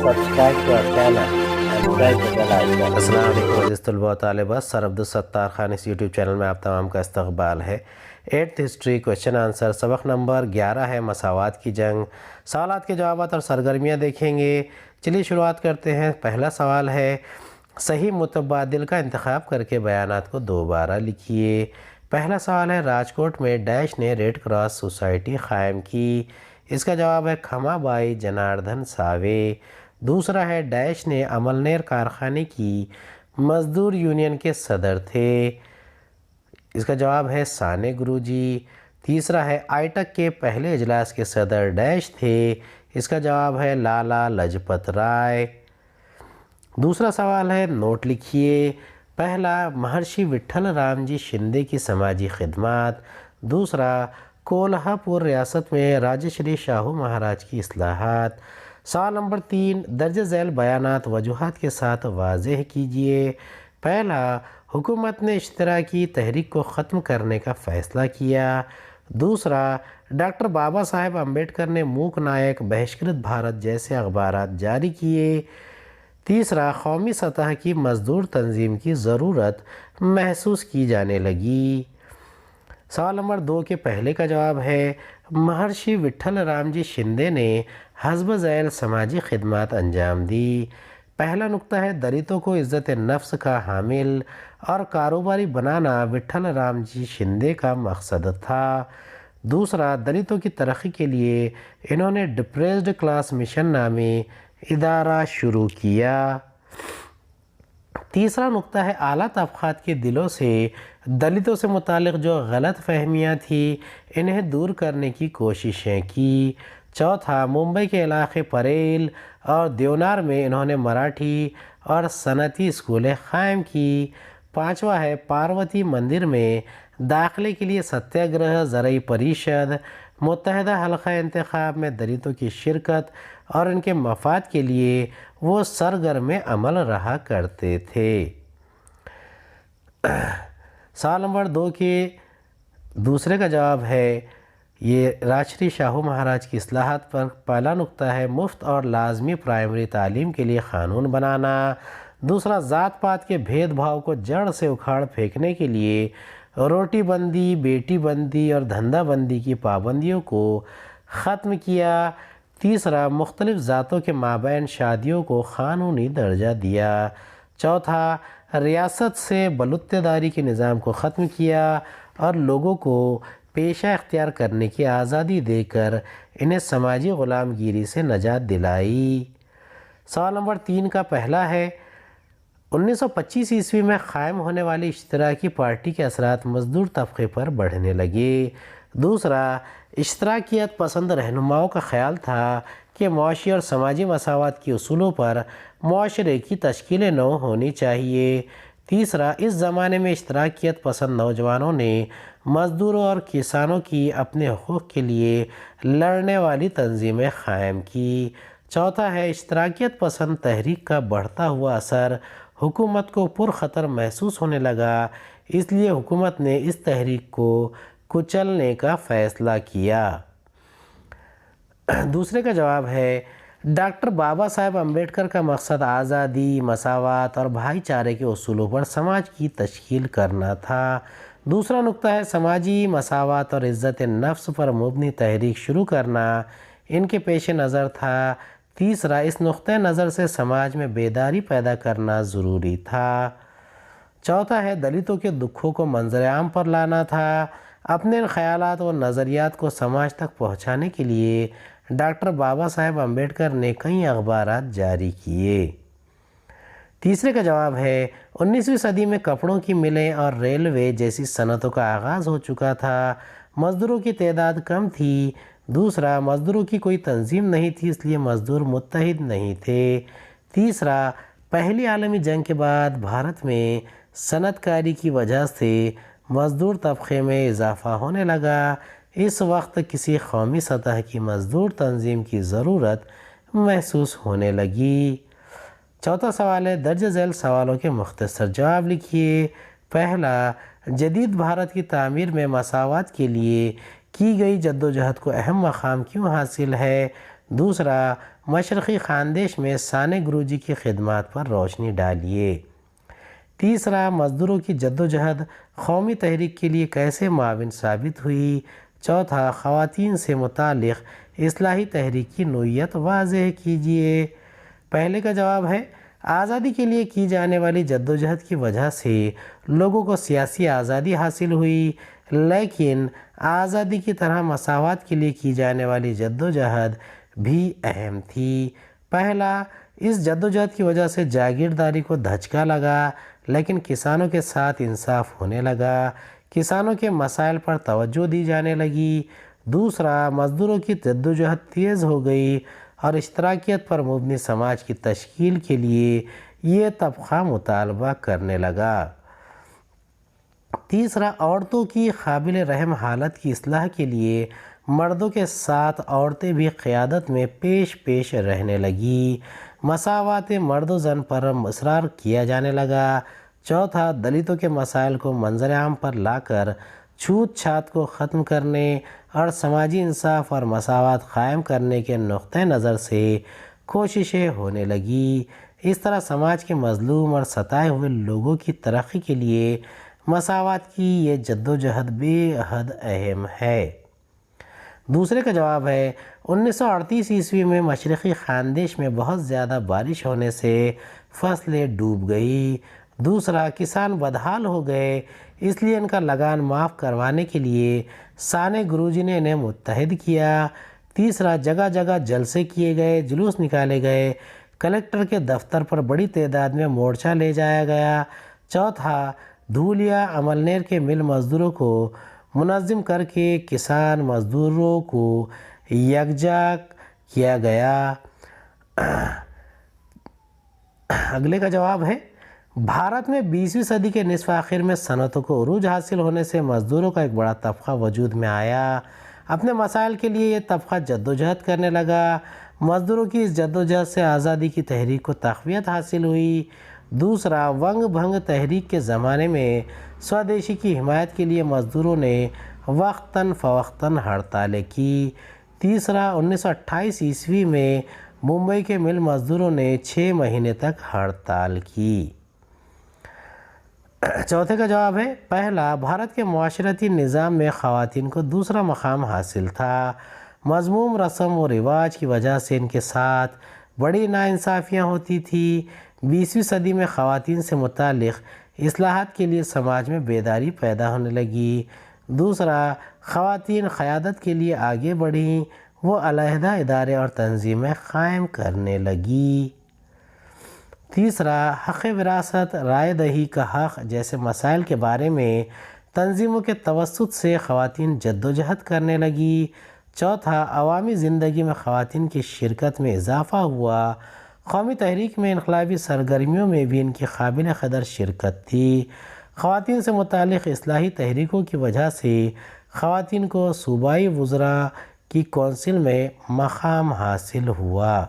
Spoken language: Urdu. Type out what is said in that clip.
subscribe to our channel and press the bell icon. السلام علیکم عزیز طلباء و طالبات، سر عبدالستار خان اس یوٹیوب چینل میں آپ تمام کا استقبال ہے۔ 8th ہسٹری کویشچن آنسر سبق نمبر 11 ہے مساوات کی جنگ۔ سوالات کے جوابات اور سرگرمیاں دیکھیں گے۔ چلیے شروعات کرتے ہیں۔ پہلا سوال ہے صحیح متبادل کا انتخاب کر کے بیانات کو دوبارہ لکھیے۔ پہلا سوال ہے راجکوٹ میں ڈیش نے ریڈ کراس سوسائٹی قائم کی۔ اس کا جواب ہے کھما بائی جناردھن ساوے۔ دوسرا ہے ڈیش نے عملنیر کارخانے کی مزدور یونین کے صدر تھے۔ اس کا جواب ہے سانے گروجی۔ تیسرا ہے آئیٹک کے پہلے اجلاس کے صدر ڈیش تھے۔ اس کا جواب ہے لالا لجپت رائے۔ دوسرا سوال ہے نوٹ لکھیے۔ پہلا مہرشی وٹھل رام جی شندے کی سماجی خدمات۔ دوسرا کولہا پور ریاست میں راجہ شری شاہو مہاراج کی اصلاحات۔ سوال نمبر 3 درج ذیل بیانات وجوہات کے ساتھ واضح کیجیے۔ پہلا حکومت نے اشتراکی تحریک کو ختم کرنے کا فیصلہ کیا۔ دوسرا ڈاکٹر بابا صاحب امبیڈکر نے موک نائک بہشکرت بھارت جیسے اخبارات جاری کیے۔ تیسرا قومی سطح کی مزدور تنظیم کی ضرورت محسوس کی جانے لگی۔ سوال نمبر 2 کے پہلے کا جواب ہے مہرشی وٹھل رام جی شندے نے حسب ذیل سماجی خدمات انجام دی۔ پہلا نقطہ ہے دلتوں کو عزت نفس کا حامل اور کاروباری بنانا وٹھل رام جی شندے کا مقصد تھا۔ دوسرا دلتوں کی ترقی کے لیے انہوں نے ڈپریسڈ کلاس مشن نامی ادارہ شروع کیا۔ تیسرا نقطہ ہے اعلیٰ طبقات کے دلوں سے دلتوں سے متعلق جو غلط فہمیاں تھیں انہیں دور کرنے کی کوششیں کی۔ چوتھا ممبئی کے علاقے پریل اور دیونار میں انہوں نے مراٹھی اور صنعتی اسکولیں قائم کی۔ پانچواں ہے پارواتی مندر میں داخلے کے لیے ستیہ گرہ زرعی پریشد متحدہ حلقہ انتخاب میں دلتوں کی شرکت اور ان کے مفاد کے لیے وہ سرگرم عمل رہا کرتے تھے۔ سوال نمبر 2 کے دوسرے کا جواب ہے یہ راجشری شاہو مہاراج کی اصلاحات پر پہلا نقطہ ہے مفت اور لازمی پرائمری تعلیم کے لیے قانون بنانا۔ دوسرا ذات پات کے بھید بھاؤ کو جڑ سے اکھاڑ پھینکنے کے لیے روٹی بندی، بیٹی بندی اور دھندا بندی کی پابندیوں کو ختم کیا۔ تیسرا مختلف ذاتوں کے مابین شادیوں کو قانونی درجہ دیا۔ چوتھا ریاست سے بلوتداری کے نظام کو ختم کیا اور لوگوں کو پیشہ اختیار کرنے کی آزادی دے کر انہیں سماجی غلام گیری سے نجات دلائی۔ سوال نمبر 3 کا پہلا ہے 1925 عیسوی میں قائم ہونے والی اشتراکی پارٹی کے اثرات مزدور طبقے پر بڑھنے لگے۔ دوسرا اشتراکیت پسند رہنماؤں کا خیال تھا کہ معاشی اور سماجی مساوات کے اصولوں پر معاشرے کی تشکیل نو ہونی چاہیے۔ تیسرا اس زمانے میں اشتراکیت پسند نوجوانوں نے مزدوروں اور کسانوں کی اپنے حقوق کے لیے لڑنے والی تنظیمیں قائم کی۔ چوتھا ہے اشتراکیت پسند تحریک کا بڑھتا ہوا اثر حکومت کو پرخطر محسوس ہونے لگا، اس لیے حکومت نے اس تحریک کو کچلنے کا فیصلہ کیا۔ دوسرے کا جواب ہے ڈاکٹر بابا صاحب امبیڈکر کا مقصد آزادی، مساوات اور بھائی چارے کے اصولوں پر سماج کی تشکیل کرنا تھا۔ دوسرا نقطہ ہے سماجی مساوات اور عزت نفس پر مبنی تحریک شروع کرنا ان کے پیش نظر تھا۔ تیسرا اس نقطۂ نظر سے سماج میں بیداری پیدا کرنا ضروری تھا۔ چوتھا ہے دلتوں کے دکھوں کو منظر عام پر لانا تھا۔ اپنے خیالات و نظریات کو سماج تک پہنچانے کے لیے ڈاکٹر بابا صاحب امبیڈکر نے کئی اخبارات جاری کیے۔ تیسرے کا جواب ہے 19ویں صدی میں کپڑوں کی ملیں اور ریلوے جیسی صنعتوں کا آغاز ہو چکا تھا، مزدوروں کی تعداد کم تھی۔ دوسرا مزدوروں کی کوئی تنظیم نہیں تھی، اس لیے مزدور متحد نہیں تھے۔ تیسرا پہلی عالمی جنگ کے بعد بھارت میں صنعت کاری کی وجہ سے مزدور طبقے میں اضافہ ہونے لگا، اس وقت کسی قومی سطح کی مزدور تنظیم کی ضرورت محسوس ہونے لگی۔ چوتھا سوال ہے درج ذیل سوالوں کے مختصر جواب لکھیے۔ پہلا جدید بھارت کی تعمیر میں مساوات کے لیے کی گئی جدوجہد کو اہم مقام کیوں حاصل ہے؟ دوسرا، مشرقی خاندیش میں ثانی گروجی کی خدمات پر روشنی ڈالیے۔ تیسرا، مزدوروں کی جدوجہد قومی تحریک کے لیے کیسے معاون ثابت ہوئی؟ چوتھا، خواتین سے متعلق اصلاحی تحریک کی نوعیت واضح کیجیے۔ پہلے کا جواب ہے، آزادی کے لیے کی جانے والی جدوجہد کی وجہ سے لوگوں کو سیاسی آزادی حاصل ہوئی، لیکن آزادی کی طرح مساوات کے لیے کی جانے والی جدوجہد بھی اہم تھی۔ پہلا، اس جدوجہد کی وجہ سے جاگیرداری کو دھچکا لگا، لیکن کسانوں کے ساتھ انصاف ہونے لگا، کسانوں کے مسائل پر توجہ دی جانے لگی۔ دوسرا، مزدوروں کی جدوجہد تیز ہو گئی اور اشتراکیت پر مبنی سماج کی تشکیل کے لیے یہ طبقہ مطالبہ کرنے لگا۔ تیسرا، عورتوں کی قابل رحم حالت کی اصلاح کے لیے مردوں کے ساتھ عورتیں بھی قیادت میں پیش رہنے لگی، مساوات مرد و زن پر اصرار کیا جانے لگا۔ چوتھا، دلتوں کے مسائل کو منظر عام پر لا کر چھوت چھات کو ختم کرنے اور سماجی انصاف اور مساوات قائم کرنے کے نقطہ نظر سے کوششیں ہونے لگی۔ اس طرح سماج کے مظلوم اور ستائے ہوئے لوگوں کی ترقی کے لیے مساوات کی یہ جدوجہد بے حد اہم ہے۔ دوسرے کا جواب ہے، 1938 عیسوی میں مشرقی خاندیش میں بہت زیادہ بارش ہونے سے فصلیں ڈوب گئی۔ دوسرا، کسان بدحال ہو گئے، اس لیے ان کا لگان معاف کروانے کے لیے ثانی گروجی نے انہیں متحد کیا۔ تیسرا، جگہ جگہ جلسے کیے گئے، جلوس نکالے گئے، کلکٹر کے دفتر پر بڑی تعداد میں مورچہ لے جایا گیا۔ چوتھا، دھولیا عملنیر کے مل مزدوروں کو منظم کر کے کسان مزدوروں کو یکجا کیا گیا۔ اگلے کا جواب ہے، بھارت میں 20ویں صدی کے نصف آخر میں صنعتوں کو عروج حاصل ہونے سے مزدوروں کا ایک بڑا طبقہ وجود میں آیا۔ اپنے مسائل کے لیے یہ طبقہ جدوجہد کرنے لگا۔ مزدوروں کی اس جدوجہد سے آزادی کی تحریک کو تقویت حاصل ہوئی۔ دوسرا، ونگ بھنگ تحریک کے زمانے میں سودیشی کی حمایت کے لیے مزدوروں نے وقتاً فوقتاً ہڑتالیں کی۔ تیسرا، 1928 عیسوی میں ممبئی کے مل مزدوروں نے 6 مہینے تک ہڑتال کی۔ چوتھے کا جواب ہے، پہلا، بھارت کے معاشرتی نظام میں خواتین کو دوسرا مقام حاصل تھا۔ مذموم رسم و رواج کی وجہ سے ان کے ساتھ بڑی ناانصافیاں ہوتی تھیں۔ 20ویں صدی میں خواتین سے متعلق اصلاحات کے لیے سماج میں بیداری پیدا ہونے لگی۔ دوسرا، خواتین قیادت کے لیے آگے بڑھیں، وہ علیحدہ ادارے اور تنظیمیں قائم کرنے لگی۔ تیسرا، حق وراثت، رائے دہی کا حق جیسے مسائل کے بارے میں تنظیموں کے توسط سے خواتین جدوجہد کرنے لگی۔ چوتھا، عوامی زندگی میں خواتین کی شرکت میں اضافہ ہوا۔ قومی تحریک میں انقلابی سرگرمیوں میں بھی ان کی قابل قدر شرکت تھی۔ خواتین سے متعلق اصلاحی تحریکوں کی وجہ سے خواتین کو صوبائی وزراء کی کونسل میں مقام حاصل ہوا۔